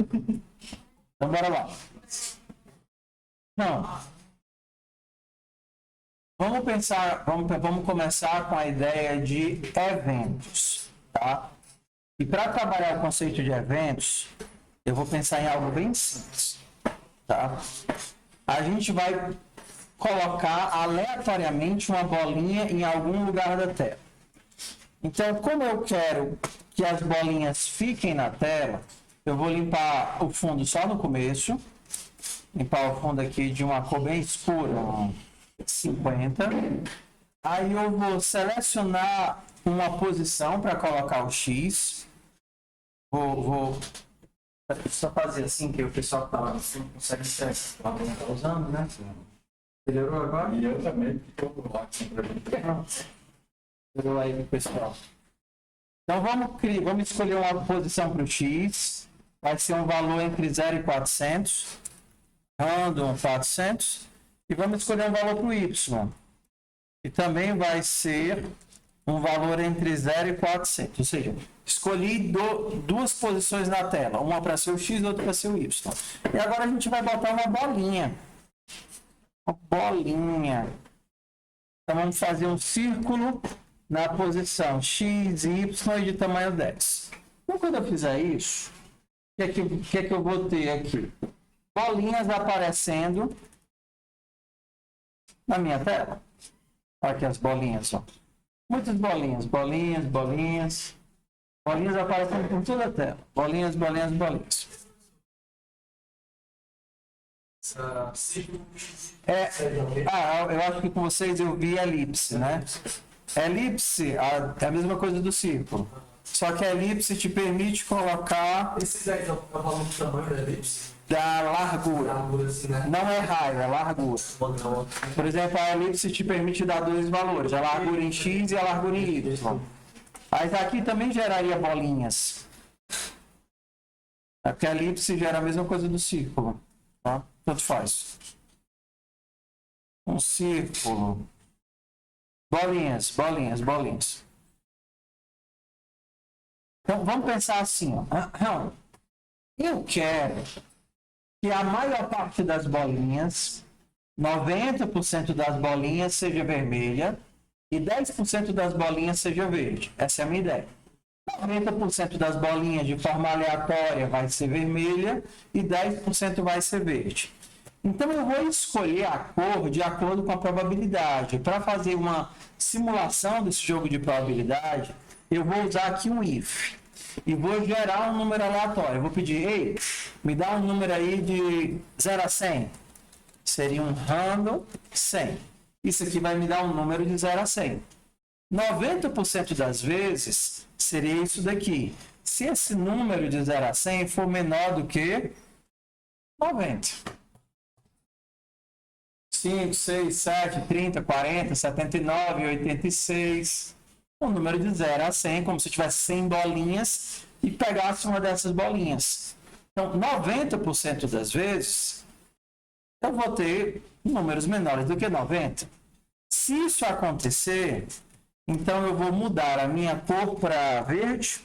Então, bora lá. Não. Vamos começar com a ideia de eventos, tá? E para trabalhar o conceito de eventos, eu vou pensar em algo bem simples, tá? A gente vai colocar aleatoriamente uma bolinha em algum lugar da tela. Então, como eu quero que as bolinhas fiquem na tela, eu vou limpar o fundo só no começo, limpar o fundo aqui de uma cor bem escura, 50. Aí eu vou selecionar uma posição para colocar o X. Vou só fazer assim, que o pessoal que tá lá assim consegue ser tá usando, né? Melhorou agora? E eu também, porque eu vou lá sempre. Melhorou aí pro pessoal. Então vamos escolher uma posição para o X. Vai ser um valor entre 0 e 400. Random 400. E vamos escolher um valor para o Y. E também vai ser um valor entre 0 e 400. Ou seja, escolhi duas posições na tela. Uma para ser o X e outra para ser o Y. E agora a gente vai botar uma bolinha. Uma bolinha. Então vamos fazer um círculo na posição X, Y e de tamanho 10. Então quando eu fizer isso, o que é que eu vou ter aqui? Bolinhas aparecendo na minha tela. Olha aqui as bolinhas, ó. Muitas bolinhas, bolinhas, bolinhas. Bolinhas aparecendo por toda a tela. Bolinhas, bolinhas, bolinhas. Eu acho que com vocês eu vi elipse, né? Elipse é a mesma coisa do círculo. Só que a elipse te permite colocar... Esses aí estão falando do tamanho da elipse? Da largura. Assim, né? Não é raio, é largura. Por exemplo, a elipse te permite dar dois valores, a largura em X e a largura em Y. Mas aqui também geraria bolinhas. É porque a elipse gera a mesma coisa do círculo. Tá? Tanto faz. Um círculo. Bolinhas, bolinhas, bolinhas. Então, vamos pensar assim. Ó. Eu quero que a maior parte das bolinhas, 90% das bolinhas seja vermelha e 10% das bolinhas seja verde. Essa é a minha ideia. 90% das bolinhas de forma aleatória vai ser vermelha e 10% vai ser verde. Então eu vou escolher a cor de acordo com a probabilidade. Para fazer uma simulação desse jogo de probabilidade, eu vou usar aqui um if. E vou gerar um número aleatório. Eu vou pedir, ei, me dá um número aí de 0 a 100. Seria um random 100. Isso aqui vai me dar um número de 0 a 100. 90% das vezes seria isso daqui. Se esse número de 0 a 100 for menor do que 90. 5, 6, 7, 30, 40, 79, 86. Um número de 0 a 100, como se tivesse 100 bolinhas e pegasse uma dessas bolinhas. Então, 90% das vezes, eu vou ter números menores do que 90. Se isso acontecer, então eu vou mudar a minha cor para verde.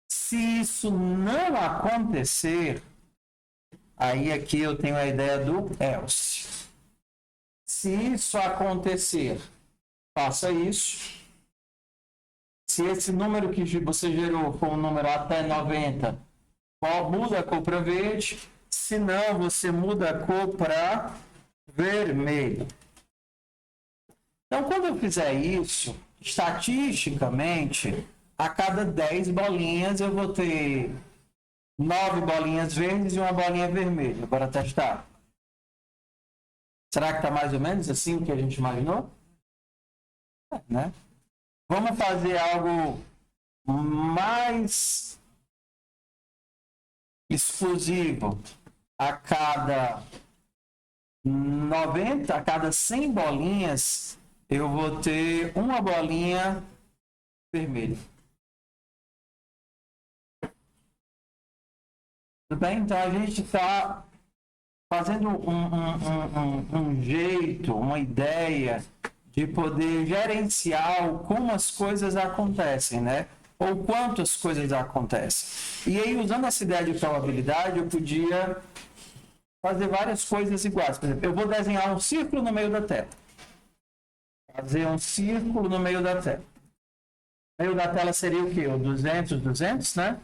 Se isso não acontecer, aí aqui eu tenho a ideia do else. Se isso acontecer, faça isso. Se esse número que você gerou for um número até 90, muda a cor para verde. Se não, você muda a cor para vermelho. Então, quando eu fizer isso, estatisticamente, a cada 10 bolinhas eu vou ter 9 bolinhas verdes e uma bolinha vermelha. Bora testar. Será que está mais ou menos assim o que a gente imaginou? Né? Vamos fazer algo mais exclusivo. A cada 90, a cada 100 bolinhas, eu vou ter uma bolinha vermelha. Tudo bem? Então a gente está fazendo um jeito, uma ideia de poder gerenciar como as coisas acontecem, né? ou quantas coisas acontecem. E aí, usando essa ideia de probabilidade, eu podia fazer várias coisas iguais. Por exemplo, eu vou desenhar um círculo no meio da tela. Fazer um círculo no meio da tela. O meio da tela seria o quê? O 200, 200, né?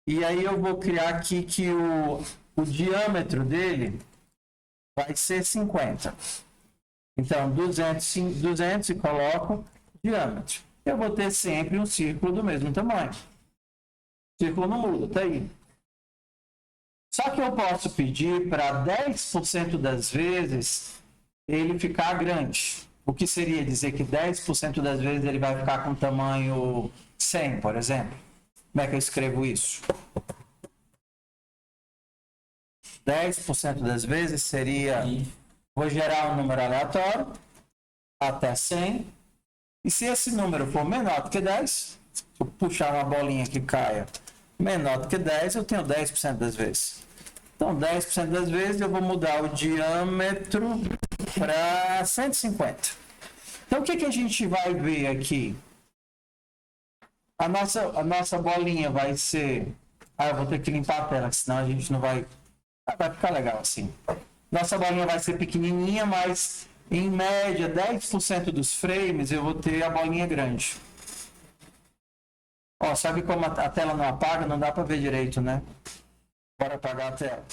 E aí eu vou criar aqui que o diâmetro dele vai ser 50. Então, 200 e coloco diâmetro. Eu vou ter sempre um círculo do mesmo tamanho. O círculo não muda, tá aí. Só que eu posso pedir para 10% das vezes ele ficar grande. O que seria dizer que 10% das vezes ele vai ficar com tamanho 100, por exemplo? Como é que eu escrevo isso? 10% das vezes seria... Vou gerar um número aleatório até 100. E se esse número for menor do que 10, se eu puxar uma bolinha que caia menor do que 10, eu tenho 10% das vezes. Então, 10% das vezes eu vou mudar o diâmetro para 150. Então, o que a gente vai ver aqui? A nossa bolinha vai ser... eu vou ter que limpar a tela, senão a gente não vai... vai ficar legal assim. Nossa bolinha vai ser pequenininha, mas em média 10% dos frames eu vou ter a bolinha grande. Ó, sabe como a tela não apaga? Não dá para ver direito, né? Bora apagar a tela.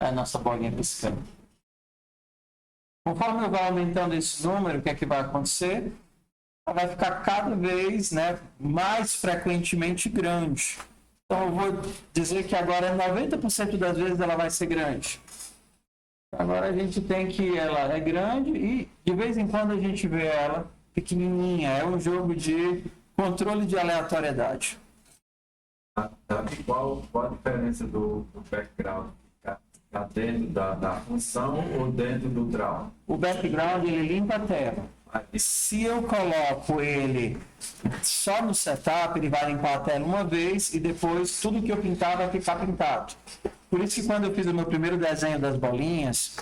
É a nossa bolinha piscando. Conforme eu vou aumentando esse número, o que é que vai acontecer? Ela vai ficar cada vez, né, mais frequentemente grande. Então eu vou dizer que agora 90% das vezes ela vai ser grande. Agora a gente tem que ela é grande e de vez em quando a gente vê ela pequenininha. É um jogo de controle de aleatoriedade. Qual a diferença do background? Está dentro da função ou dentro do draw? O background ele limpa a tela. Se eu coloco ele só no setup, ele vai limpar a tela uma vez e depois tudo que eu pintar vai ficar pintado. Por isso que quando eu fiz o meu primeiro desenho das bolinhas,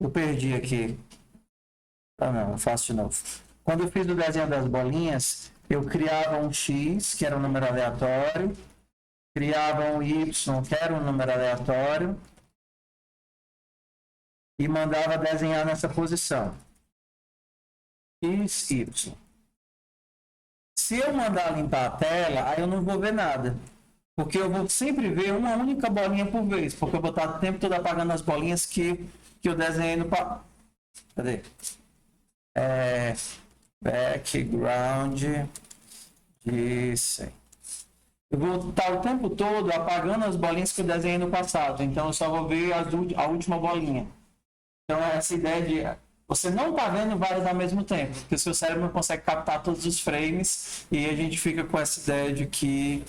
eu perdi aqui. Não, eu faço de novo. Quando eu fiz o desenho das bolinhas, eu criava um X, que era um número aleatório, criava um Y, que era um número aleatório, e mandava desenhar nessa posição. X, Y. Se eu mandar limpar a tela, aí eu não vou ver nada. Porque eu vou sempre ver uma única bolinha por vez. Porque eu vou estar o tempo todo apagando as bolinhas que eu desenhei no... Cadê? Background de 100. Eu vou estar o tempo todo apagando as bolinhas que eu desenhei no passado. Então eu só vou ver a última bolinha. Então, essa ideia de você não está vendo várias ao mesmo tempo, porque o seu cérebro não consegue captar todos os frames e a gente fica com essa ideia de que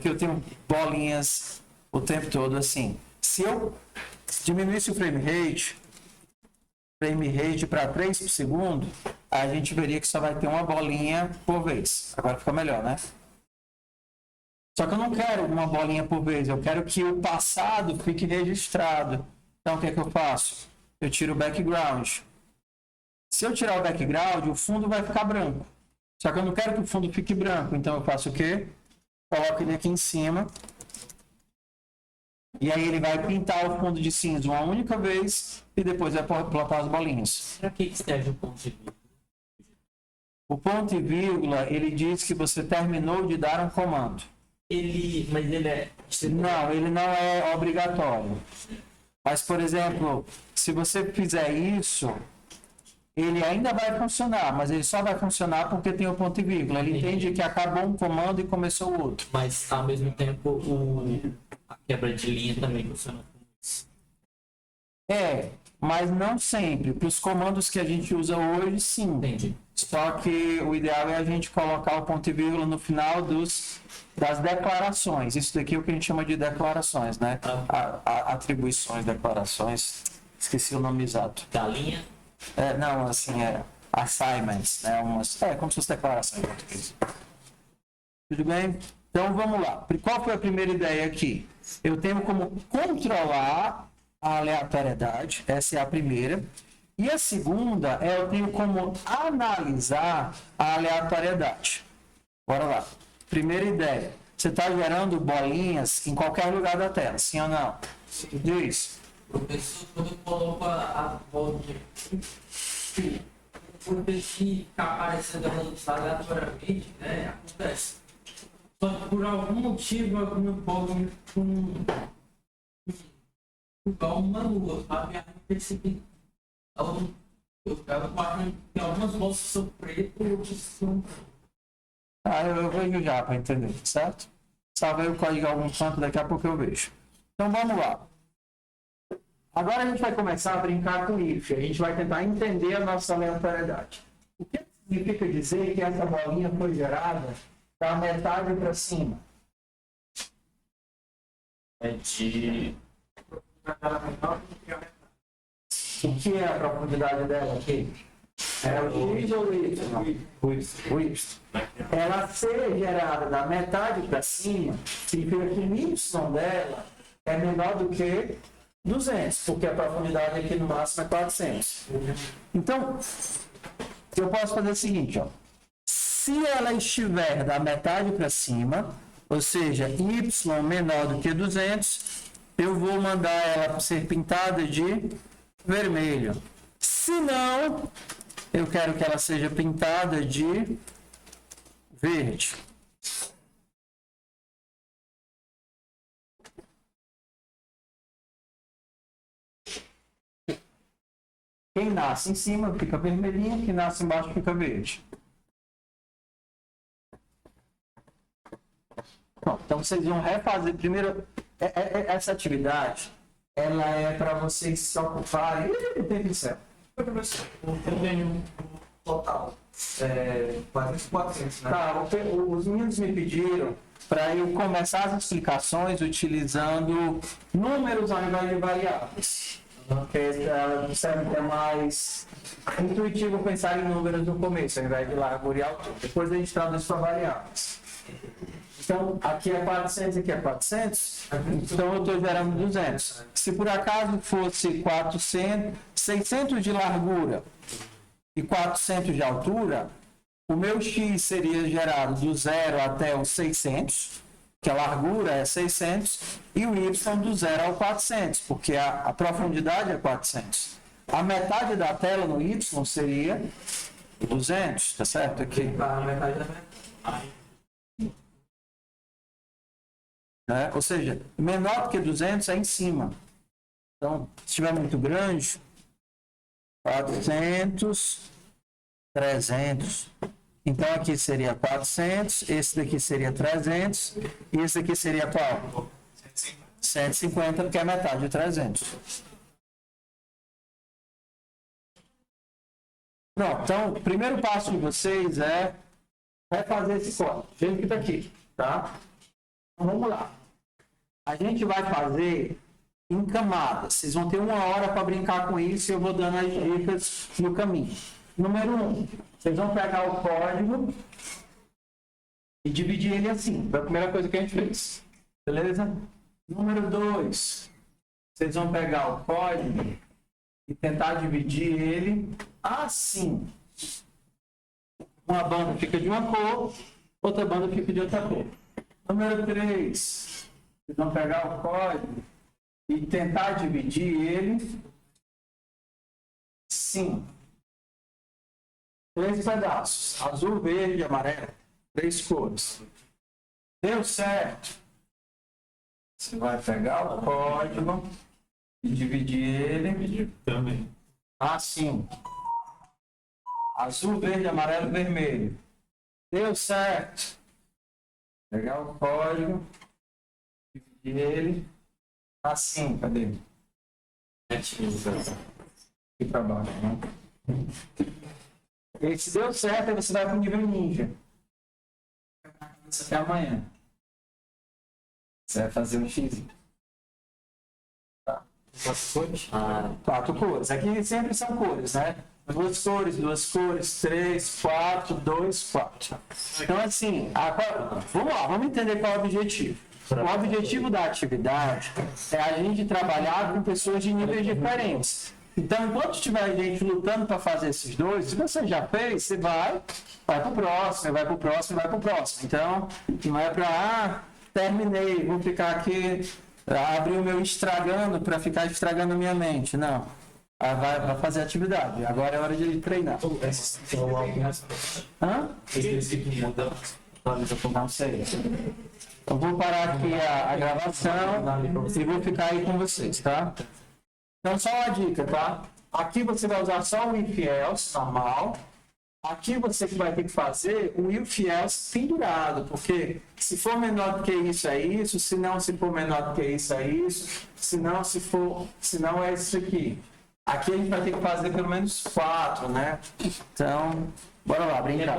eu tenho bolinhas o tempo todo assim. Se eu diminuísse o frame rate para 3 por segundo, a gente veria que só vai ter uma bolinha por vez. Agora fica melhor, né? Só que eu não quero uma bolinha por vez, eu quero que o passado fique registrado. Então, o que é que eu faço? Eu tiro o background. Se eu tirar o background, o fundo vai ficar branco. Só que eu não quero que o fundo fique branco. Então eu faço o quê? Coloco ele aqui em cima. E aí ele vai pintar o fundo de cinza uma única vez e depois vai plotar as bolinhas. Para que serve o ponto de vírgula? O ponto e vírgula, ele diz que você terminou de dar um comando. Mas ele é... Não, ele não é obrigatório. Mas, por exemplo, se você fizer isso, ele ainda vai funcionar, mas ele só vai funcionar porque tem o ponto e vírgula. Ele entende que acabou um comando e começou o outro. Mas, ao mesmo tempo, a quebra de linha também funciona com isso. Mas não sempre. Para os comandos que a gente usa hoje, sim. Entendi. Só que o ideal é a gente colocar o ponto e vírgula no final das declarações. Isso daqui é o que a gente chama de declarações, né? Atribuições, declarações. Esqueci o nome exato. Da linha? Não, assim, assignments, né? Como se fosse declaração em português. Tudo bem? Então vamos lá. Qual foi a primeira ideia aqui? Eu tenho como controlar a aleatoriedade, essa é a primeira. E a segunda é eu tenho como analisar a aleatoriedade. Bora lá. Primeira ideia. Você está gerando bolinhas em qualquer lugar da tela, sim ou não? Diz. Professor, quando eu coloco a bolinha, porque se ficar aparecendo aleatoriamente, né, acontece. Só que por algum motivo, alguma bolinha igual uma lua, sabe? Eu não percebi. Eu acho que algumas bolsas são pretas e outras são. Eu vejo já para entender, certo? Salvei o código em algum canto, daqui a pouco eu vejo. Então vamos lá. Agora a gente vai começar a brincar com if. A gente vai tentar entender a nossa aleatoriedade. O que significa dizer que essa bolinha foi gerada da metade para cima? É de. O que é a profundidade dela aqui? É o x ou o y? O y. Ela ser gerada da metade para cima significa que o y dela é menor do que 200, porque a profundidade aqui no máximo é 400. Então, eu posso fazer o seguinte, ó. Se ela estiver da metade para cima, ou seja, y menor do que 200, eu vou mandar ela ser pintada de vermelho. Se não, eu quero que ela seja pintada de verde. Quem nasce em cima fica vermelhinho, quem nasce embaixo fica verde. Bom, então vocês vão refazer. Primeiro, essa atividade, ela é para vocês se ocuparem. Tem céu. Eu tenho um total. Quase 400, né? Tá, os meninos me pediram para eu começar as explicações utilizando números ao invés de variáveis. Porque serve que é mais intuitivo pensar em números no começo, ao invés de largura e altura. Depois a gente traduz para variáveis. Então, aqui é 400 e aqui é 400, então eu estou gerando 200. Se por acaso fosse 400, 600 de largura e 400 de altura, o meu x seria gerado do 0 até o 600, que a largura é 600, e o y do 0 ao 400, porque a profundidade é 400. A metade da tela no y seria 200, tá certo? Aqui. A metade da metade. Ou seja, menor do que 200 é em cima. Então, se estiver muito grande, 400, 300. Então, aqui seria 400, esse daqui seria 300, e esse daqui seria qual? 150, porque é metade de 300. Pronto, então, o primeiro passo de vocês é fazer esse código, do jeito que está aqui, tá? Então, vamos lá. A gente vai fazer em camadas. Vocês vão ter 1 hora para brincar com isso e eu vou dando as dicas no caminho. Número 1, vocês vão pegar o código e dividir ele assim. Foi a primeira coisa que a gente fez. Beleza? Número 2, vocês vão pegar o código e tentar dividir ele assim. Uma banda fica de uma cor, outra banda fica de outra cor. Número 3, vocês vão pegar o código e tentar dividir ele sim. 3 pedaços, azul, verde e amarelo, 3 cores. Deu certo? Você vai pegar o código e dividir ele Também. assim. Azul, verde, amarelo, vermelho. Deu certo? Pegar o código, dividir ele assim, cadê? Aqui para baixo, né? E se deu certo, aí você vai para o nível ninja. Até amanhã. Você vai fazer um X. Tá. 4 cores? 4 cores. Aqui sempre são cores, né? duas cores, 3, 4, 2, 4. Então, assim, agora, vamos lá, vamos entender qual é o objetivo. O objetivo da atividade é a gente trabalhar com pessoas de níveis diferentes. Então, enquanto tiver gente lutando para fazer esses dois, se você já fez, você vai para o próximo, vai para o próximo, vai para o próximo. Então, não é para, terminei, vou ficar aqui, abrir o meu estragando para ficar estragando a minha mente. Não. Vai fazer atividade. Agora é hora de treinar. Hã? Não sei. Eu vou parar aqui a gravação e vou ficar aí com vocês, tá? Então, só uma dica, tá? Aqui você vai usar só o if else normal. Aqui você vai ter que fazer o if else pendurado, porque se for menor do que isso é isso, se não se for menor do que isso é isso, se não é isso aqui. Aqui a gente vai ter que fazer pelo menos 4, né? Então, bora lá, brincar.